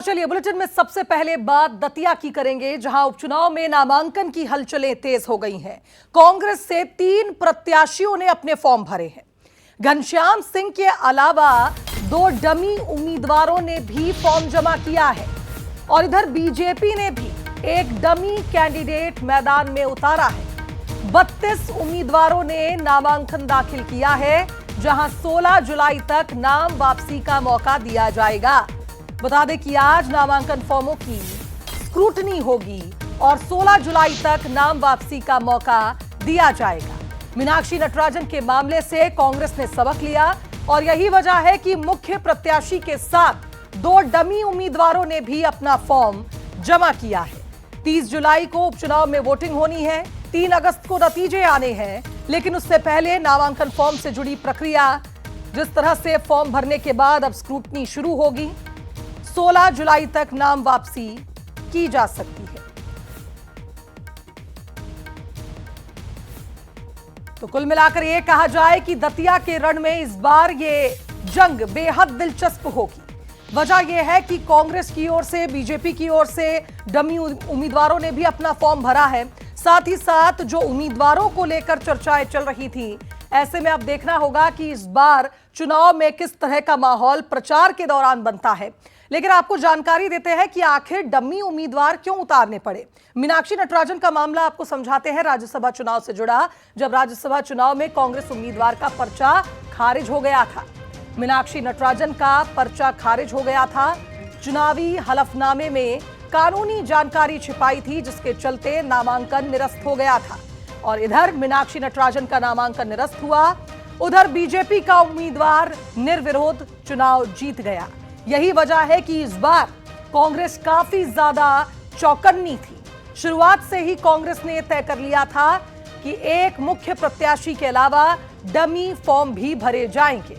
चलिए बुलेटिन में सबसे पहले बात दतिया की करेंगे, जहां उपचुनाव में नामांकन की हलचलें तेज हो गई हैं। कांग्रेस से 3 प्रत्याशियों ने अपने फॉर्म भरे हैं। घनश्याम सिंह के अलावा 2 डमी उम्मीदवारों ने भी फॉर्म जमा किया है और इधर बीजेपी ने भी एक डमी कैंडिडेट मैदान में उतारा है। 32 उम्मीदवारों ने नामांकन दाखिल किया है, जहां 16 जुलाई तक नाम वापसी का मौका दिया जाएगा। बता दें कि आज नामांकन फॉर्मों की स्क्रूटनी होगी और 16 जुलाई तक नाम वापसी का मौका दिया जाएगा। मीनाक्षी नटराजन के मामले से कांग्रेस ने सबक लिया और यही वजह है कि मुख्य प्रत्याशी के साथ 2 डमी उम्मीदवारों ने भी अपना फॉर्म जमा किया है। 30 जुलाई को उपचुनाव में वोटिंग होनी है, 3 अगस्त को नतीजे आने हैं, लेकिन उससे पहले नामांकन फॉर्म से जुड़ी प्रक्रिया जिस तरह से फॉर्म भरने के बाद अब स्क्रूटनी शुरू होगी, 16 जुलाई तक नाम वापसी की जा सकती है। तो कुल मिलाकर यह कहा जाए कि दतिया के रण में इस बार ये जंग बेहद दिलचस्प होगी। वजह यह है कि कांग्रेस की ओर से, बीजेपी की ओर से डमी उम्मीदवारों ने भी अपना फॉर्म भरा है। साथ ही साथ जो उम्मीदवारों को लेकर चर्चाएं चल रही थी, ऐसे में अब देखना होगा कि इस बार चुनाव में किस तरह का माहौल प्रचार के दौरान बनता है। लेकिन आपको जानकारी देते हैं कि आखिर डमी उम्मीदवार क्यों उतारने पड़े। मीनाक्षी नटराजन का मामला आपको समझाते हैं, राज्यसभा चुनाव से जुड़ा। जब राज्यसभा चुनाव में कांग्रेस उम्मीदवार का पर्चा खारिज हो गया था, मीनाक्षी नटराजन का पर्चा खारिज हो गया था। चुनावी हलफनामे में कानूनी जानकारी छिपाई थी, जिसके चलते नामांकन निरस्त हो गया था और इधर मीनाक्षी नटराजन का नामांकन निरस्त हुआ, उधर बीजेपी का उम्मीदवार निर्विरोध चुनाव जीत गया। यही वजह है कि इस बार कांग्रेस काफी ज्यादा चौकन्नी थी। शुरुआत से ही कांग्रेस ने तय कर लिया था कि एक मुख्य प्रत्याशी के अलावा डमी फॉर्म भी भरे जाएंगे।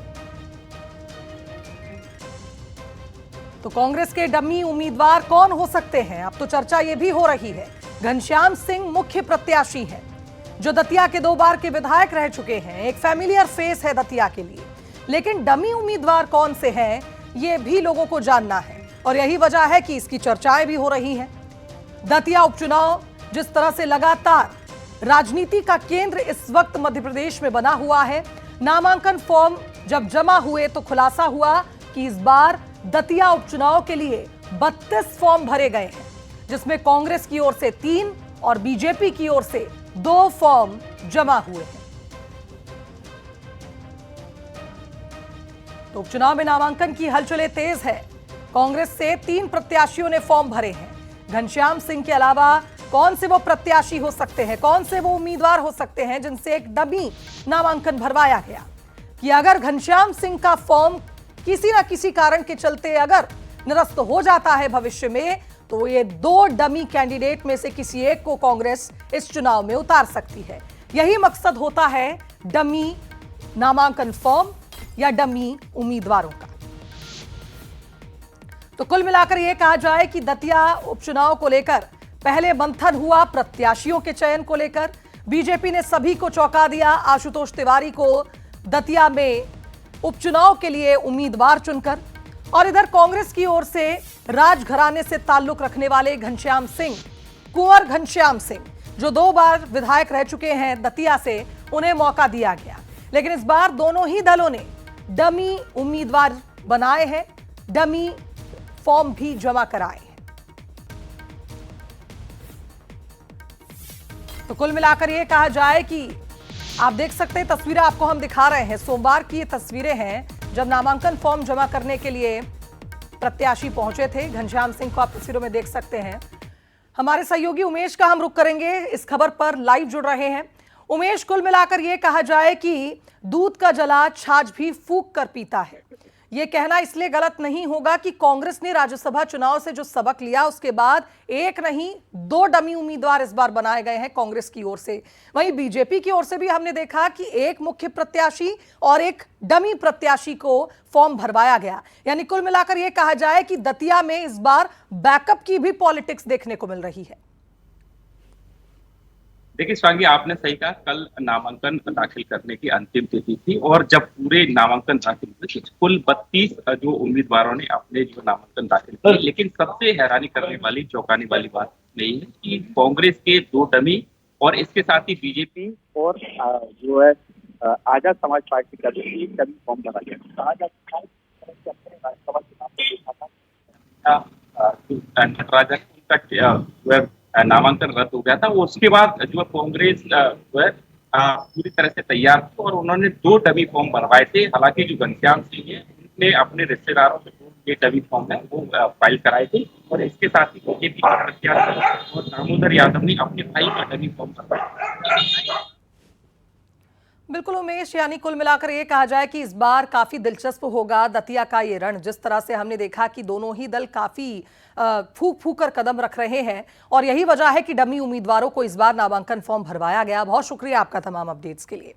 तो कांग्रेस के डमी उम्मीदवार कौन हो सकते हैं? अब तो चर्चा यह भी हो रही है। घनश्याम सिंह मुख्य प्रत्याशी हैं, जो दतिया के 2 बार के विधायक रह चुके हैं, एक फैमिलियर फेस है दतिया के लिए। लेकिन डमी उम्मीदवार कौन से हैं, ये भी लोगों को जानना है और यही वजह है कि इसकी चर्चाएं भी हो रही हैं। दतिया उपचुनाव जिस तरह से लगातार राजनीति का केंद्र इस वक्त मध्य प्रदेश में बना हुआ है, नामांकन फॉर्म जब जमा हुए तो खुलासा हुआ कि इस बार दतिया उपचुनाव के लिए 32 फॉर्म भरे गए हैं, जिसमें कांग्रेस की ओर से 3 और बीजेपी की ओर से 2 फॉर्म जमा हुए हैं। तो उपचुनाव में नामांकन की हलचलें तेज है। कांग्रेस से 3 प्रत्याशियों ने फॉर्म भरे हैं। घनश्याम सिंह के अलावा कौन से वो प्रत्याशी हो सकते हैं, कौन से वो उम्मीदवार हो सकते हैं जिनसे एक डमी नामांकन भरवाया गया? कि अगर घनश्याम सिंह का फॉर्म किसी न किसी कारण के चलते अगर निरस्त हो जाता है भविष्य में, तो ये 2 डमी कैंडिडेट में से किसी एक को कांग्रेस इस चुनाव में उतार सकती है। यही मकसद होता है डमी नामांकन फॉर्म या डमी उम्मीदवारों का। तो कुल मिलाकर यह कहा जाए कि दतिया उपचुनाव को लेकर पहले मंथन हुआ प्रत्याशियों के चयन को लेकर। बीजेपी ने सभी को चौंका दिया आशुतोष तिवारी को दतिया में उपचुनाव के लिए उम्मीदवार चुनकर, और इधर कांग्रेस की ओर से राजघराने से ताल्लुक रखने वाले घनश्याम सिंह, कुंवर घनश्याम सिंह, जो 2 बार विधायक रह चुके हैं दतिया से, उन्हें मौका दिया गया। लेकिन इस बार दोनों ही दलों ने डमी उम्मीदवार बनाए हैं, डमी फॉर्म भी जमा कराए हैं। तो कुल मिलाकर यह कहा जाए कि आप देख सकते हैं, तस्वीरें आपको हम दिखा रहे हैं, सोमवार की ये तस्वीरें हैं जब नामांकन फॉर्म जमा करने के लिए प्रत्याशी पहुंचे थे। घनश्याम सिंह को आप तस्वीरों में देख सकते हैं। हमारे सहयोगी उमेश का हम रुख करेंगे, इस खबर पर लाइव जुड़ रहे हैं। उमेश, कुल मिलाकर यह कहा जाए कि दूध का जला छाछ भी फूंक कर पीता है, यह कहना इसलिए गलत नहीं होगा कि कांग्रेस ने राज्यसभा चुनाव से जो सबक लिया, उसके बाद एक नहीं 2 डमी उम्मीदवार इस बार बनाए गए हैं कांग्रेस की ओर से। वहीं बीजेपी की ओर से भी हमने देखा कि एक मुख्य प्रत्याशी और एक डमी प्रत्याशी को फॉर्म भरवाया गया। यानी कुल मिलाकर यह कहा जाए कि दतिया में इस बार बैकअप की भी पॉलिटिक्स देखने को मिल रही है। देखिए शिवांगी, आपने सही कहा, कल नामांकन दाखिल करने की अंतिम तिथि थी और जब पूरे नामांकन दाखिल हुए तो कुल 32 जो उम्मीदवारों ने अपने जो नामांकन दाखिल किए, लेकिन सबसे हैरानी करने वाली, चौंकाने वाली बात नहीं है कि कांग्रेस के 2 डमी और इसके साथ ही बीजेपी और जो है आजाद समाज पार्टी का भी एक डमी फॉर्म भरा गया। आजाद समाज पार्टी अपने राज्यसभा चुनाव में देखा था नटराजन, उनका जो है नामांकन रद्द हो गया था। वो उसके बाद जो है कांग्रेस जो है पूरी तरह से तैयार थी और उन्होंने 2 डमी फॉर्म भरवाए थे। हालांकि जो घनश्याम सिंह है, उनने अपने रिश्तेदारों से ये डमी फॉर्म है वो फाइल कराए थे और इसके साथ ही बीजेपी के प्रत्याशी और दामोदर यादव ने अपने भाई का डमी फॉर्म भरवाया। बिल्कुल उमेश, यानी कुल मिलाकर ये कहा जाए कि इस बार काफी दिलचस्प होगा दतिया का ये रण। जिस तरह से हमने देखा कि दोनों ही दल काफी फूक फूक कर कदम रख रहे हैं और यही वजह है कि डमी उम्मीदवारों को इस बार नामांकन फॉर्म भरवाया गया। बहुत शुक्रिया आपका तमाम अपडेट्स के लिए।